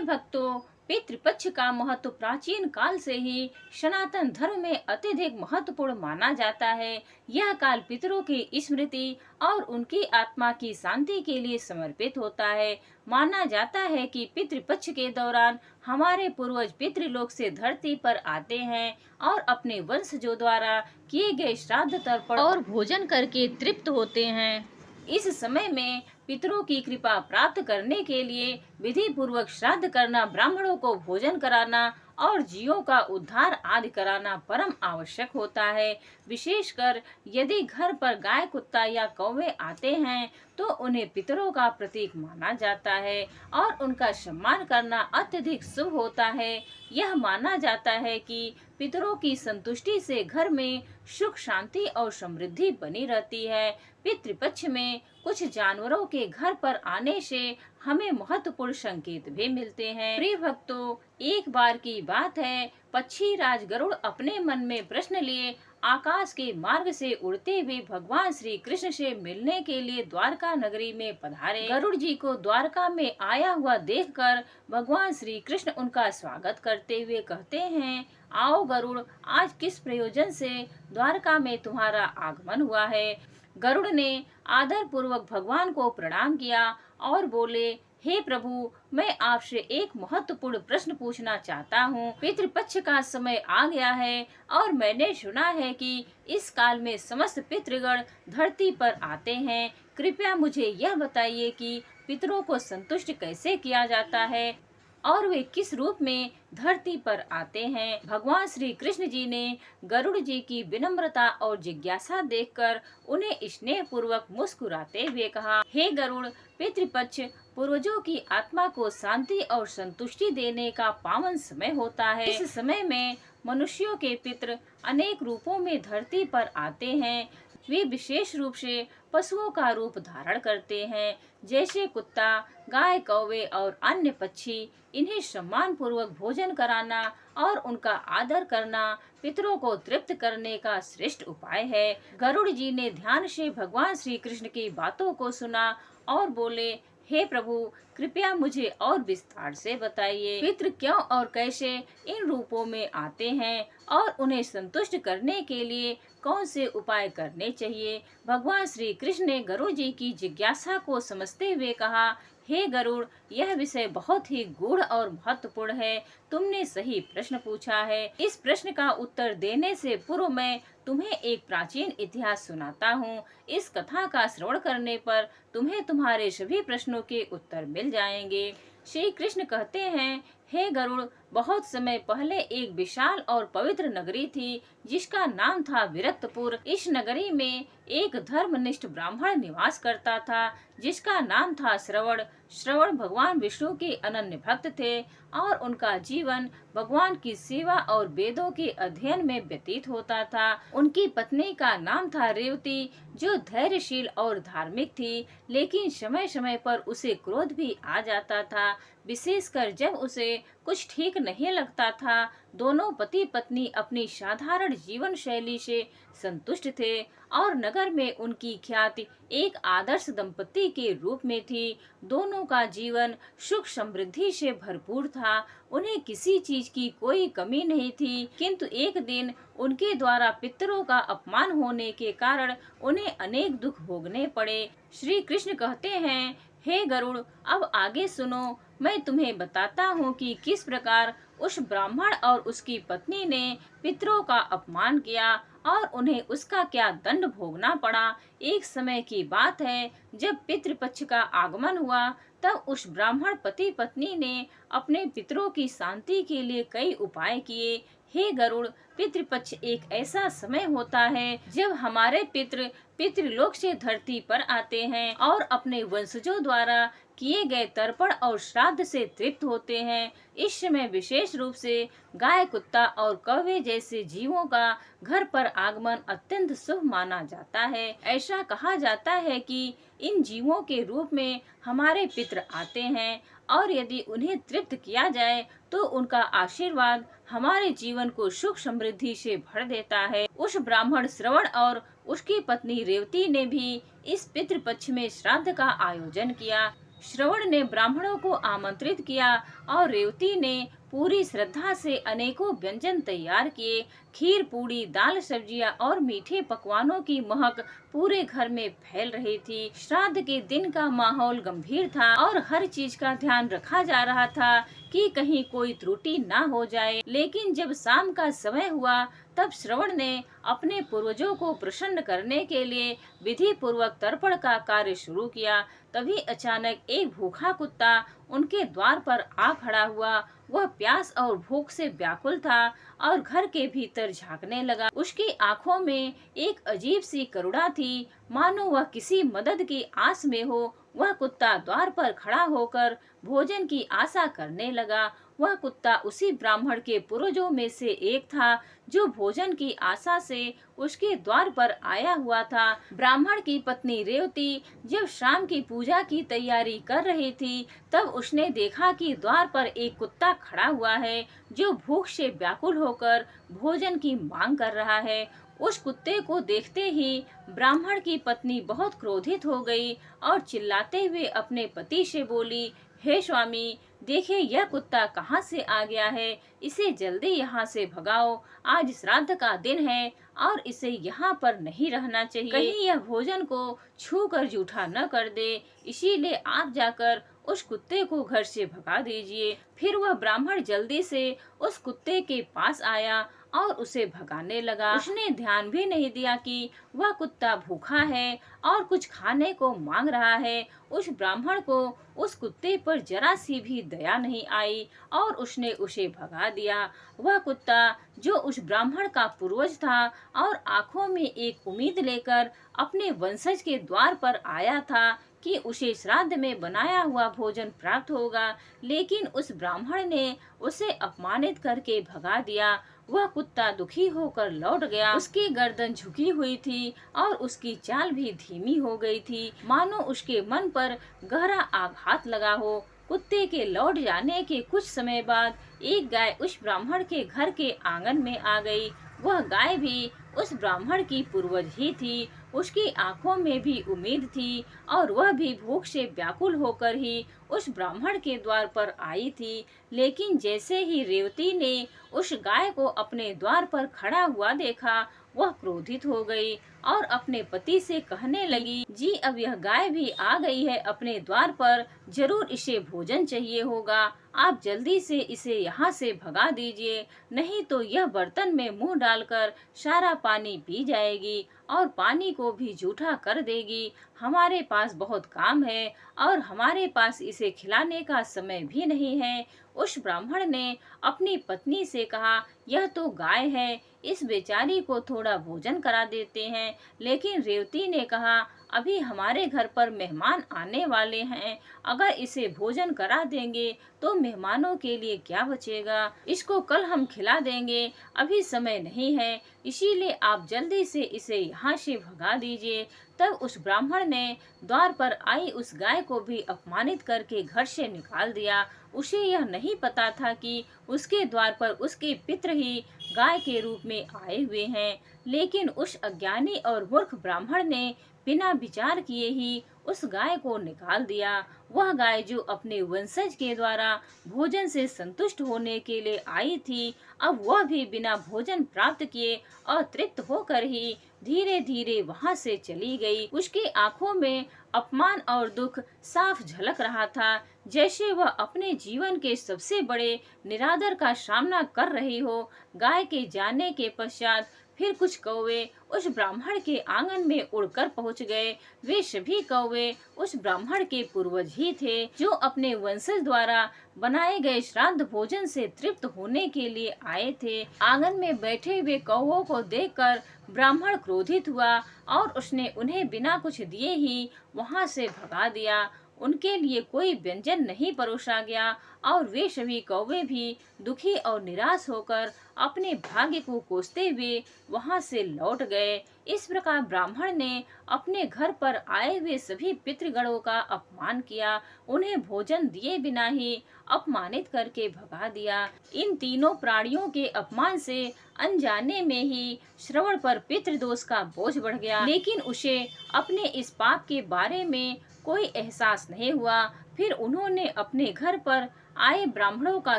भक्तों, पितृपक्ष का महत्व प्राचीन काल से ही सनातन धर्म में अत्यधिक महत्वपूर्ण माना जाता है। यह काल पितरों की स्मृति और उनकी आत्मा की शांति के लिए समर्पित होता है। माना जाता है कि पितृपक्ष के दौरान हमारे पूर्वज पितृलोक से धरती पर आते हैं और अपने वंशजों द्वारा किए गए श्राद्ध तर्पण और भोजन करके तृप्त होते हैं। इस समय में पितरों की कृपा प्राप्त करने के लिए विधि पूर्वक श्राद्ध करना, ब्राह्मणों को भोजन कराना और जीवों का उद्धार आदि कराना परम आवश्यक होता है। विशेषकर यदि घर पर गाय, कुत्ता या कौवे आते हैं तो उन्हें पितरों का प्रतीक माना जाता है और उनका सम्मान करना अत्यधिक शुभ होता है। यह माना जाता है कि पितरों की संतुष्टि से घर में सुख, शांति और समृद्धि बनी रहती है। पितृपक्ष में कुछ जानवरों के घर पर आने से हमें महत्वपूर्ण संकेत भी मिलते हैं। प्रिय भक्तों, एक बार की बात है, पक्षी राज गरुड़ अपने मन में प्रश्न लिए आकाश के मार्ग से उड़ते हुए भगवान श्री कृष्ण से मिलने के लिए द्वारका नगरी में पधारे। गरुड़ जी को द्वारका में आया हुआ देखकर भगवान श्री कृष्ण उनका स्वागत करते हुए कहते हैं, आओ गरुड़, आज किस प्रयोजन से द्वारका में तुम्हारा आगमन हुआ है। गरुड़ ने आदर पूर्वक भगवान को प्रणाम किया और बोले, हे प्रभु, मैं आपसे एक महत्वपूर्ण प्रश्न पूछना चाहता हूँ। पितृपक्ष का समय आ गया है और मैंने सुना है कि इस काल में समस्त पितृगण धरती पर आते हैं। कृपया मुझे यह बताइए कि पितरों को संतुष्ट कैसे किया जाता है और वे किस रूप में धरती पर आते हैं। भगवान श्री कृष्ण जी ने गरुड़ जी की विनम्रता और जिज्ञासा देखकर उन्हें स्नेह पूर्वक मुस्कुराते हुए कहा, हे गरुड़, पितृपक्ष पूर्वजों की आत्मा को शांति और संतुष्टि देने का पावन समय होता है। इस समय में मनुष्यों के पितृ अनेक रूपों में धरती पर आते हैं। वे विशेष रूप से पशुओं का रूप धारण करते हैं, जैसे कुत्ता, गाय, कौवे और अन्य पक्षी। इन्हें सम्मान पूर्वक भोजन कराना और उनका आदर करना पितरों को तृप्त करने का श्रेष्ठ उपाय है। गरुड़ जी ने ध्यान से भगवान श्री कृष्ण की बातों को सुना और बोले, हे प्रभु, कृपया मुझे और विस्तार से बताइए, पितृ क्यों और कैसे इन रूपों में आते हैं और उन्हें संतुष्ट करने के लिए कौन से उपाय करने चाहिए। भगवान श्री कृष्ण ने गरुड़ जी की जिज्ञासा को समझते हुए कहा, हे गरुड़, यह विषय बहुत ही गूढ़ और महत्वपूर्ण है। तुमने सही प्रश्न पूछा है। इस प्रश्न का उत्तर देने से पूर्व मैं तुम्हें एक प्राचीन इतिहास सुनाता हूँ। इस कथा का श्रवण करने पर तुम्हें तुम्हारे सभी प्रश्नों के उत्तर मिल जाएंगे। श्री कृष्ण कहते हैं, हे गरुड़, बहुत समय पहले एक विशाल और पवित्र नगरी थी जिसका नाम था विरक्तपुर। इस नगरी में एक धर्मनिष्ठ ब्राह्मण निवास करता था जिसका नाम था श्रवण। श्रवण भगवान विष्णु के अनन्य भक्त थे और उनका जीवन भगवान की सेवा और वेदों के अध्ययन में व्यतीत होता था। उनकी पत्नी का नाम था रेवती, जो धैर्यशील और धार्मिक थी, लेकिन समय समय पर उसे क्रोध भी आ जाता था, विशेषकर जब उसे कुछ ठीक नहीं लगता था। दोनों पति पत्नी अपनी साधारण जीवन शैली से संतुष्ट थे और नगर में उनकी ख्याति एक आदर्श दंपति के रूप में थी। दोनों का जीवन सुख समृद्धि से भरपूर था। उन्हें किसी चीज की कोई कमी नहीं थी, किंतु एक दिन उनके द्वारा पितरों का अपमान होने के कारण उन्हें अनेक दुख भोगने पड़े। श्री कृष्ण कहते हैं, हे गरुड़, अब आगे सुनो। मैं तुम्हें बताता हूँ कि किस प्रकार उस ब्राह्मण और उसकी पत्नी ने पितरों का अपमान किया और उन्हें उसका क्या दंड भोगना पड़ा। एक समय की बात है, जब पितृपक्ष का आगमन हुआ तब उस ब्राह्मण पति पत्नी ने अपने पितरों की शांति के लिए कई उपाय किए। हे गरुड़, पितृपक्ष एक ऐसा समय होता है जब हमारे पितृ पितृलोक से धरती पर आते हैं और अपने वंशजों द्वारा किए गए तर्पण और श्राद्ध से तृप्त होते हैं। इस समय विशेष रूप से गाय, कुत्ता और कौवे जैसे जीवों का घर पर आगमन अत्यंत शुभ माना जाता है। ऐसा कहा जाता है कि इन जीवों के रूप में हमारे पितृ आते हैं और यदि उन्हें तृप्त किया जाए तो उनका आशीर्वाद हमारे जीवन को सुख समृद्धि से भर देता है। उस ब्राह्मण श्रवण और उसकी पत्नी रेवती ने भी इस पितृपक्ष में श्राद्ध का आयोजन किया। श्रवण ने ब्राह्मणों को आमंत्रित किया और रेवती ने पूरी श्रद्धा से अनेकों व्यंजन तैयार किए। खीर, पूड़ी, दाल, सब्जियां और मीठे पकवानों की महक पूरे घर में फैल रही थी। श्राद्ध के दिन का माहौल गंभीर था और हर चीज का ध्यान रखा जा रहा था कि कहीं कोई त्रुटि ना हो जाए। लेकिन जब शाम का समय हुआ तब श्रवण ने अपने पूर्वजों को प्रसन्न करने के लिए विधि पूर्वक तर्पण का कार्य शुरू किया। तभी अचानक एक भूखा कुत्ता उनके द्वार पर आ खड़ा हुआ। वह प्यास और भूख से व्याकुल था और घर के भीतर झांकने लगा। उसकी आंखों में एक अजीब सी करुणा थी, मानो वह किसी मदद की आस में हो। वह कुत्ता द्वार पर खड़ा होकर भोजन की आशा करने लगा। वह कुत्ता उसी ब्राह्मण के पूर्वजों में से एक था जो भोजन की आशा से उसके द्वार पर आया हुआ था। ब्राह्मण की पत्नी रेवती जब शाम की पूजा की तैयारी कर रही थी तब उसने देखा कि द्वार पर एक कुत्ता खड़ा हुआ है जो भूख से व्याकुल होकर भोजन की मांग कर रहा है। उस कुत्ते को देखते ही ब्राह्मण की पत्नी बहुत क्रोधित हो गई और चिल्लाते हुए अपने पति से बोली, हे स्वामी, देखिए यह कुत्ता कहाँ से आ गया है, इसे जल्दी यहाँ से भगाओ। आज श्राद्ध का दिन है और इसे यहाँ पर नहीं रहना चाहिए। कहीं यह भोजन को छू कर जूठा न कर दे, इसीलिए आप जाकर उस कुत्ते को घर से भगा दीजिए। फिर वह ब्राह्मण जल्दी से उस कुत्ते के पास आया और उसे भगाने लगा। उसने ध्यान भी नहीं दिया कि वह कुत्ता भूखा है और कुछ खाने को मांग रहा है। उस ब्राह्मण को उस कुत्ते पर जरा सी भी दया नहीं आई और उसने उसे भगा दिया। वह कुत्ता जो उस ब्राह्मण का पूर्वज था और आंखों में एक उम्मीद लेकर अपने वंशज के द्वार पर आया था कि उसे श्राद्ध में बनाया हुआ भोजन प्राप्त होगा, लेकिन उस ब्राह्मण ने उसे अपमानित करके भगा दिया। वह कुत्ता दुखी होकर लौट गया। उसकी गर्दन झुकी हुई थी और उसकी चाल भी धीमी हो गई थी, मानो उसके मन पर गहरा आघात लगा हो। कुत्ते के लौट जाने के कुछ समय बाद एक गाय उस ब्राह्मण के घर के आंगन में आ गई। वह गाय भी उस ब्राह्मण की पूर्वज ही थी। उसकी आंखों में भी उम्मीद थी और वह भी भूख से व्याकुल होकर ही उस ब्राह्मण के द्वार पर आई थी। लेकिन जैसे ही रेवती ने उस गाय को अपने द्वार पर खड़ा हुआ देखा, वह क्रोधित हो गई और अपने पति से कहने लगी, जी अब यह गाय भी आ गई है अपने द्वार पर, जरूर इसे भोजन चाहिए होगा। आप जल्दी से इसे यहाँ से भगा दीजिए, नहीं तो यह बर्तन में मुंह डालकर सारा पानी पी जाएगी और पानी को भी जूठा कर देगी। हमारे पास बहुत काम है और हमारे पास इसे खिलाने का समय भी नहीं है। उस ब्राह्मण ने अपनी पत्नी से कहा, यह तो गाय है, इस बेचारी को थोड़ा भोजन करा देते हैं। लेकिन रेवती ने कहा, अभी हमारे घर पर मेहमान आने वाले हैं, अगर इसे भोजन करा देंगे तो मेहमानों के लिए क्या बचेगा। इसको कल हम खिला देंगे, अभी समय नहीं है, इसीलिए आप जल्दी से इसे यहाँ से भगा दीजिए। तब उस ब्राह्मण ने द्वार पर आई उस गाय को भी अपमानित करके घर से निकाल दिया। उसे यह नहीं पता था कि उसके द्वार पर उसके पितृ ही गाय के रूप में आए हुए हैं। लेकिन उस अज्ञानी और मूर्ख ब्राह्मण ने बिना विचार किए ही उस गाय को निकाल दिया। वह गाय जो अपने वंशज के द्वारा भोजन से संतुष्ट होने के लिए आई थी, अब वह भी बिना भोजन प्राप्त किए और तृप्त होकर ही धीरे धीरे वहां से चली गई। उसकी आंखों में अपमान और दुख साफ झलक रहा था, जैसे वह अपने जीवन के सबसे बड़े निरादर का सामना कर रही हो। गाय के जाने के पश्चात फिर कुछ कौवे उस ब्राह्मण के आंगन में उड़कर पहुंच गए। वे सभी कौवे उस ब्राह्मण के पूर्वज ही थे, जो अपने वंशज द्वारा बनाए गए श्राद्ध भोजन से तृप्त होने के लिए आए थे। आंगन में बैठे हुए कौवों को देखकर ब्राह्मण क्रोधित हुआ और उसने उन्हें बिना कुछ दिए ही वहां से भगा दिया। उनके लिए कोई व्यंजन नहीं परोसा गया और वे सभी कौवे भी दुखी और निराश होकर अपने भाग्य को कोसते हुए वहां से लौट गए। इस प्रकार ब्राह्मण ने अपने घर पर आए हुए सभी पितृगणों का अपमान किया, उन्हें भोजन दिए बिना ही अपमानित करके भगा दिया। इन तीनों प्राणियों के अपमान से अनजाने में ही श्रवण पर पितृदोष का बोझ बढ़ गया, लेकिन उसे अपने इस पाप के बारे में कोई एहसास नहीं हुआ। फिर उन्होंने अपने घर पर आए ब्राह्मणों का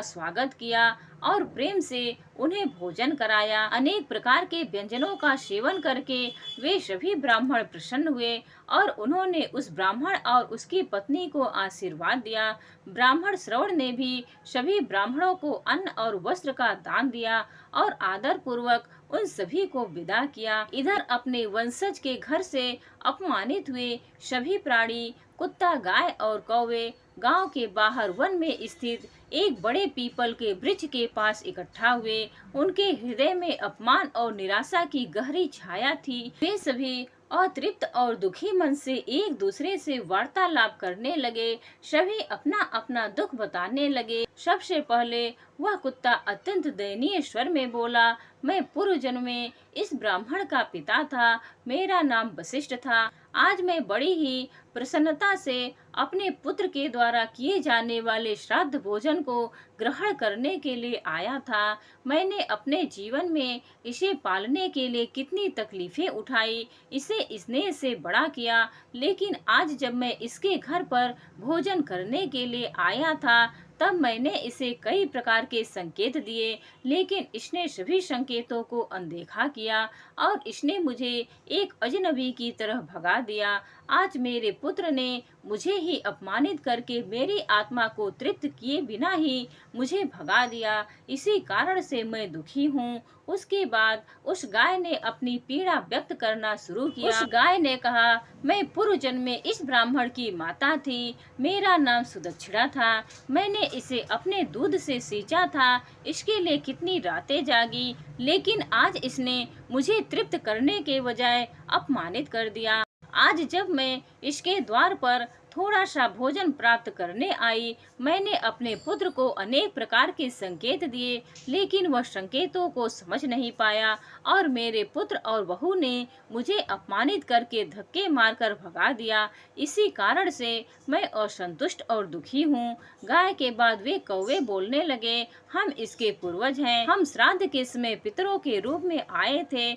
स्वागत किया और प्रेम से उन्हें भोजन कराया। अनेक प्रकार के व्यंजनों का सेवन करके वे सभी ब्राह्मण प्रसन्न हुए और उन्होंने उस ब्राह्मण और उसकी पत्नी को आशीर्वाद दिया। ब्राह्मण श्रवण ने भी सभी ब्राह्मणों को अन्न और वस्त्र का दान दिया और आदर पूर्वक उन सभी को विदा किया। इधर अपने वंशज के घर से अपमानित हुए सभी प्राणी, कुत्ता, गाय और कौवे गांव के बाहर वन में स्थित एक बड़े पीपल के वृक्ष के पास इकट्ठा हुए। उनके हृदय में अपमान और निराशा की गहरी छाया थी। वे सभी अतृप्त और दुखी मन से एक दूसरे से वार्तालाप करने लगे। सभी अपना अपना दुख बताने लगे। सबसे पहले वह कुत्ता अत्यंत दयनीय स्वर में बोला, मैं पूर्व जन्म में इस ब्राह्मण का पिता था। मेरा नाम वशिष्ठ था। आज मैं बड़ी ही प्रसन्नता से अपने पुत्र के द्वारा किए जाने वाले श्राद्ध भोजन को ग्रहण करने के लिए आया था। मैंने अपने जीवन में इसे पालने के लिए कितनी तकलीफें उठाई, इसे स्नेह से बड़ा किया, लेकिन आज जब मैं इसके घर पर भोजन करने के लिए आया था तब मैंने इसे कई प्रकार के संकेत दिए, लेकिन इसने सभी संकेतों को अनदेखा किया और इसने मुझे एक अजनबी की तरह भगा दिया। आज मेरे पुत्र ने मुझे ही अपमानित करके मेरी आत्मा को तृप्त किए बिना ही मुझे भगा दिया। इसी कारण से मैं दुखी हूँ। उसके बाद उस गाय ने अपनी पीड़ा व्यक्त करना शुरू किया। उस गाय ने कहा, मैं पूर्व जन्म में इस ब्राह्मण की माता थी। मेरा नाम सुदक्षिणा था। मैंने इसे अपने दूध से सींचा था। इसके लिए कितनी रातें जागी, लेकिन आज इसने मुझे तृप्त करने के बजाय अपमानित कर दिया। आज जब मैं इसके द्वार पर थोड़ा सा भोजन प्राप्त करने आई, मैंने अपने पुत्र को अनेक प्रकार के संकेत दिए, लेकिन वह संकेतों को समझ नहीं पाया और मेरे पुत्र और बहू ने मुझे अपमानित करके धक्के मारकर भगा दिया। इसी कारण से मैं असंतुष्ट और दुखी हूँ। गाय के बाद वे कौवे बोलने लगे, हम इसके पूर्वज हैं। हम श्राद्ध के समय पितरों के रूप में आए थे,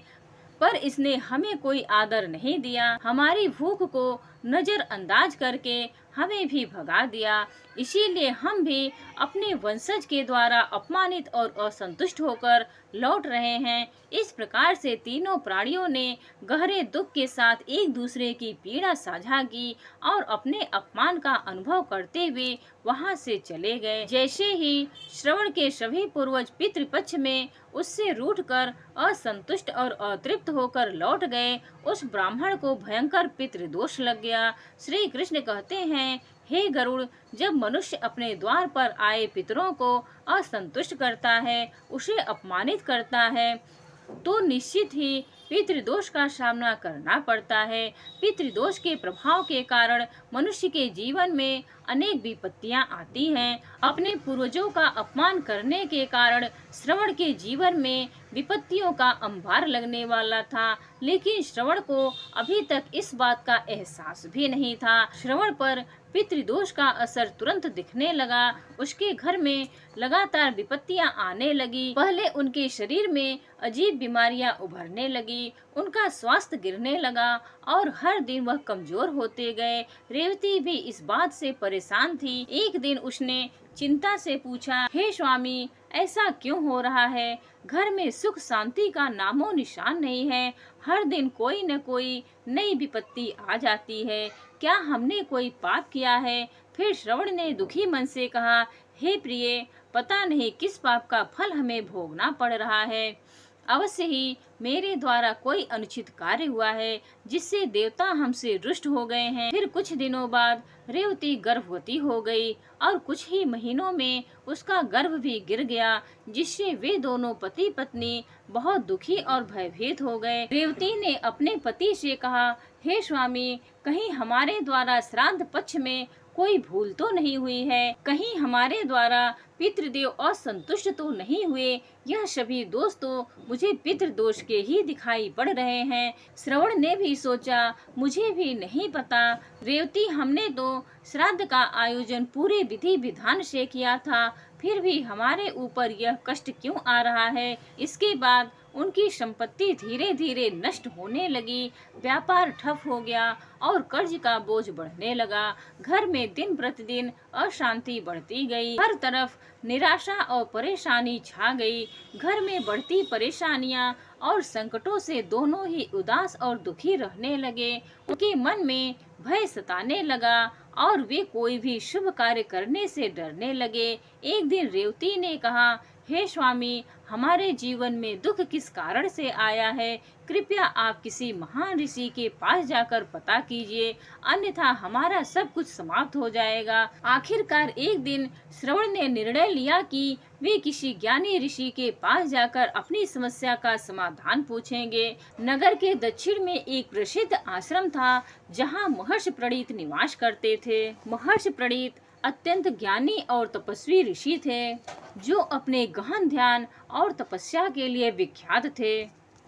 पर इसने हमें कोई आदर नहीं दिया। हमारी भूख को नजरअंदाज करके हमें भी भगा दिया। इसीलिए हम भी अपने वंशज के द्वारा अपमानित और असंतुष्ट होकर लौट रहे हैं। इस प्रकार से तीनों प्राणियों ने गहरे दुख के साथ एक दूसरे की पीड़ा साझा की और अपने अपमान का अनुभव करते हुए वहां से चले गए। जैसे ही श्रवण के सभी पूर्वज पितृपक्ष में उससे रूठकर असंतुष्ट और अतृप्त होकर लौट गए, उस ब्राह्मण को भयंकर पितृदोष लग गया। श्री कृष्ण कहते हैं, हे गरुड़, जब मनुष्य अपने द्वार पर आए पितरों को असंतुष्ट करता है, उसे अपमानित करता है, तो निश्चित ही पितृदोष का सामना करना पड़ता है। पितृदोष के प्रभाव के कारण मनुष्य के जीवन में अनेक विपत्तियां आती हैं। अपने पूर्वजों का अपमान करने के कारण श्रवण के जीवन में विपत्तियों का अंबार लगने वाला था, लेकिन श्रवण को अभी तक इस बात का एहसास भी नहीं था। श्रवण पर पितृदोष का असर तुरंत दिखने लगा। उसके घर में लगातार विपत्तियां आने लगी। पहले उनके शरीर में अजीब बीमारियां उभरने लगी, उनका स्वास्थ्य गिरने लगा और हर दिन वह कमजोर होते गए। रेवती भी इस बात से परेशान थी। एक दिन उसने चिंता से पूछा, हे स्वामी, ऐसा क्यों हो रहा है? घर में सुख शांति का नामो निशान नहीं है। हर दिन कोई न कोई नई विपत्ति आ जाती है। क्या हमने कोई पाप किया है? फिर श्रवण ने दुखी मन से कहा, हे प्रिय, पता नहीं किस पाप का फल हमें भोगना पड़ रहा है। अवश्य ही मेरे द्वारा कोई अनुचित कार्य हुआ है, जिससे देवता हमसे रुष्ट हो गए हैं। फिर कुछ दिनों बाद रेवती गर्भवती हो गई और कुछ ही महीनों में उसका गर्भ भी गिर गया, जिससे वे दोनों पति पत्नी बहुत दुखी और भयभीत हो गए। रेवती ने अपने पति से कहा, हे स्वामी, कहीं हमारे द्वारा श्राद्ध पक्ष में कोई भूल तो नहीं हुई है? कहीं हमारे द्वारा पितृदेव असंतुष्ट तो नहीं हुए? यह सभी दोष तो मुझे पितृदोष के ही दिखाई पड़ रहे हैं। श्रवण ने भी सोचा, मुझे भी नहीं पता। रेवती, हमने तो श्राद्ध का आयोजन पूरे विधि विधान से किया था, फिर भी हमारे ऊपर यह कष्ट क्यों आ रहा है। इसके बाद उनकी संपत्ति धीरे धीरे नष्ट होने लगी, व्यापार ठप हो गया और कर्ज का बोझ बढ़ने लगा। घर में दिन प्रतिदिन अशांति बढ़ती गई, हर तरफ निराशा और परेशानी छा गई। घर में बढ़ती परेशानियां और संकटों से दोनों ही उदास और दुखी रहने लगे। उनके मन में भय सताने लगा और वे कोई भी शुभ कार्य करने से डरने लगे। एक दिन रेवती ने कहा, हे स्वामी, हमारे जीवन में दुख किस कारण से आया है? कृपया आप किसी महान ऋषि के पास जाकर पता कीजिए, अन्यथा हमारा सब कुछ समाप्त हो जाएगा। आखिरकार एक दिन श्रवण ने निर्णय लिया कि वे किसी ज्ञानी ऋषि के पास जाकर अपनी समस्या का समाधान पूछेंगे। नगर के दक्षिण में एक प्रसिद्ध आश्रम था, जहाँ महर्षि प्रणीत निवास करते थे। महर्षि प्रणीत अत्यंत ज्ञानी और तपस्वी ऋषि थे, जो अपने गहन ध्यान और तपस्या के लिए विख्यात थे।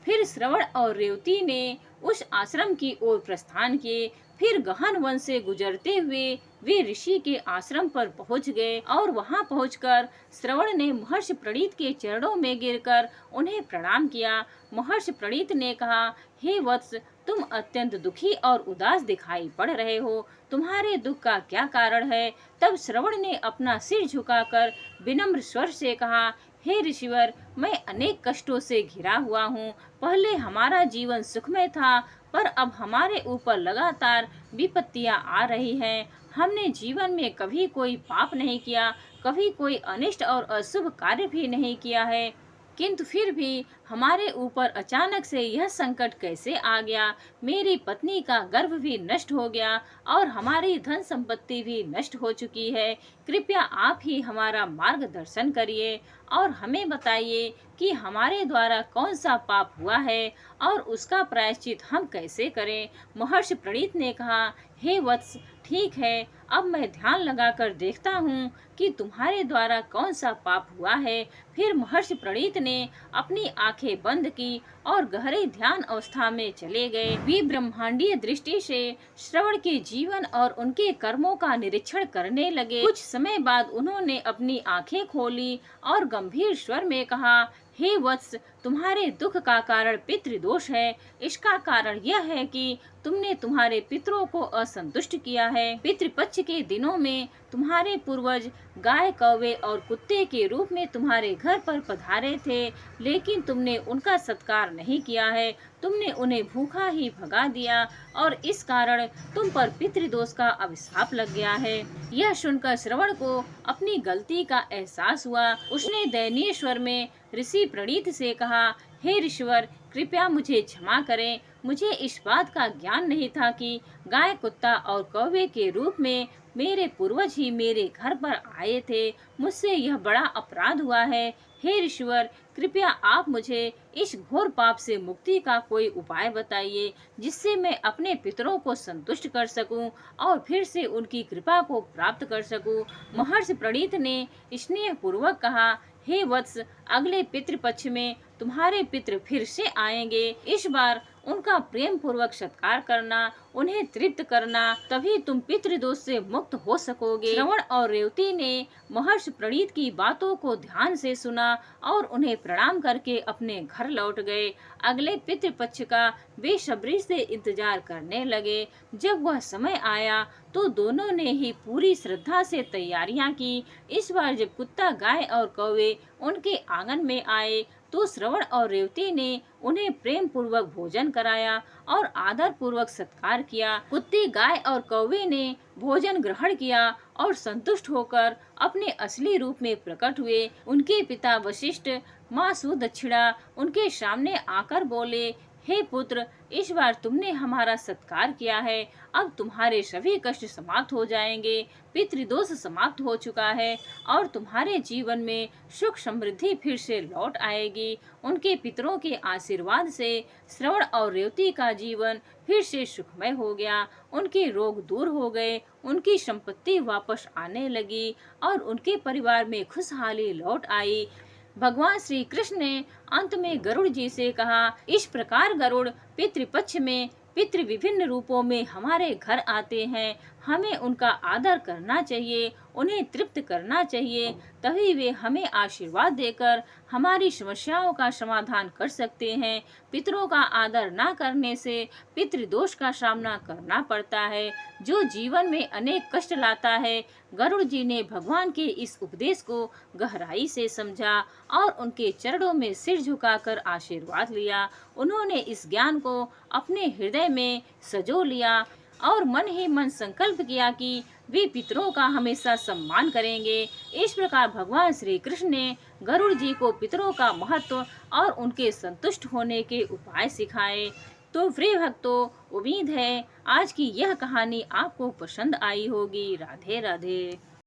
फिर श्रवण और रेवती ने उस आश्रम की ओर प्रस्थान किए। फिर गहन वन से गुजरते हुए वे ऋषि के आश्रम पर पहुंच गए और वहां पहुंचकर श्रवण ने महर्षि प्रणीत के चरणों में गिरकर उन्हें प्रणाम किया। महर्षि प्रणीत ने कहा, हे वत्स, तुम अत्यंत दुखी और उदास दिखाई पड़ रहे हो, तुम्हारे दुख का क्या कारण है? तब श्रवण ने अपना सिर झुकाकर विनम्र स्वर से कहा, हे ऋषिवर, मैं अनेक कष्टों से घिरा हुआ हूँ। पहले हमारा जीवन सुखमय था, पर अब हमारे ऊपर लगातार विपत्तियां आ रही हैं। हमने जीवन में कभी कोई पाप नहीं किया, कभी कोई अनिष्ट और अशुभ कार्य भी नहीं किया है, किंतु फिर भी हमारे ऊपर अचानक से यह संकट कैसे आ गया? मेरी पत्नी का गर्भ भी नष्ट हो गया और हमारी धन संपत्ति भी नष्ट हो चुकी है। कृपया आप ही हमारा मार्गदर्शन करिए और हमें बताइए कि हमारे द्वारा कौन सा पाप हुआ है और उसका प्रायश्चित हम कैसे करें। महर्षि प्रणीत ने कहा, हे वत्स, ठीक है, अब मैं ध्यान लगाकर देखता हूँ कि तुम्हारे द्वारा कौन सा पाप हुआ है। फिर महर्षि प्रणीत ने अपनी आंखें बंद की और गहरे ध्यान अवस्था में चले गए। वे ब्रह्मांडीय दृष्टि से श्रवण के जीवन और उनके कर्मों का निरीक्षण करने लगे। कुछ समय बाद उन्होंने अपनी आंखें खोली और गंभीर स्वर में कहा, हे वत्स, तुम्हारे दुख का कारण पितृदोष है। इसका कारण यह है कि तुमने तुम्हारे पितरों को असंतुष्ट किया है। पितृपक्ष के दिनों में तुम्हारे पूर्वज गाय, कौवे और कुत्ते के रूप में तुम्हारे घर पर पधारे थे, लेकिन तुमने उनका सत्कार नहीं किया है। तुमने उन्हें भूखा ही भगा दिया और इस कारण तुम पर पितृदोष का अभिशाप लग गया है। यह सुनकर श्रवण को अपनी गलती का एहसास हुआ। उसने दयनीय स्वर में ऋषि प्रणीत से कहा, हे ऋषिवर, कृपया मुझे क्षमा करें। मुझे इस बात का ज्ञान नहीं था कि गाय, कुत्ता और कौवे के रूप में मेरे पूर्वज ही मेरे घर पर आए थे। मुझसे यह बड़ा अपराध हुआ है। हे ऋषिवर, कृपया आप मुझे इस घोर पाप से मुक्ति का कोई उपाय बताइए, जिससे मैं अपने पितरों को संतुष्ट कर सकूं और फिर से उनकी कृपा को प्राप्त कर सकूं। महर्षि प्रणीत ने स्नेह पूर्वक कहा, हे वत्स, अगले पितृपक्ष में तुम्हारे पितृ फिर से आएंगे। इस बार उनका प्रेम पूर्वक सत्कार करना, उन्हें तृप्त करना, तभी तुम पितृदोष से मुक्त हो सकोगे। श्रवण और रेवती ने महर्षि प्रणीत की बातों को ध्यान से सुना और उन्हें प्रणाम करके अपने घर लौट गए। अगले पितृपक्ष का बेसब्री से इंतजार करने लगे। जब वह समय आया तो दोनों ने ही पूरी श्रद्धा से तैयारियां की। इस बार जब कुत्ता, गाय और कौवे उनके आंगन में आए तो श्रवण और रेवती ने उन्हें प्रेम पूर्वक भोजन कराया और आदर पूर्वक सत्कार किया। कुत्ते, गाय और कौवे ने भोजन ग्रहण किया और संतुष्ट होकर अपने असली रूप में प्रकट हुए। उनके पिता वशिष्ठ, माँ सुदक्षिणा उनके सामने आकर बोले, हे पुत्र, इस बार तुमने हमारा सत्कार किया है, अब तुम्हारे सभी कष्ट समाप्त हो जाएंगे। पितृदोष समाप्त हो चुका है और तुम्हारे जीवन में सुख समृद्धि फिर से लौट आएगी। उनके पितरों के आशीर्वाद से श्रवण और रेवती का जीवन फिर से सुखमय हो गया। उनके रोग दूर हो गए, उनकी संपत्ति वापस आने लगी और उनके परिवार में खुशहाली लौट आई। भगवान श्री कृष्ण ने अंत में गरुड़ जी से कहा, इस प्रकार गरुड़ पितृपक्ष में पितृ विभिन्न रूपों में हमारे घर आते हैं। हमें उनका आदर करना चाहिए, उन्हें तृप्त करना चाहिए, तभी वे हमें आशीर्वाद देकर हमारी समस्याओं का समाधान कर सकते हैं। पितरों का आदर न करने से पितृदोष का सामना करना पड़ता है, जो जीवन में अनेक कष्ट लाता है। गरुड़ जी ने भगवान के इस उपदेश को गहराई से समझा और उनके चरणों में सिर झुकाकर आशीर्वाद लिया। उन्होंने इस ज्ञान को अपने हृदय में सजो लिया और मन ही मन संकल्प किया कि वे पितरों का हमेशा सम्मान करेंगे। इस प्रकार भगवान श्री कृष्ण ने गरुड़ जी को पितरों का महत्व और उनके संतुष्ट होने के उपाय सिखाए। तो प्रिय भक्तों, उम्मीद है आज की यह कहानी आपको पसंद आई होगी। राधे राधे।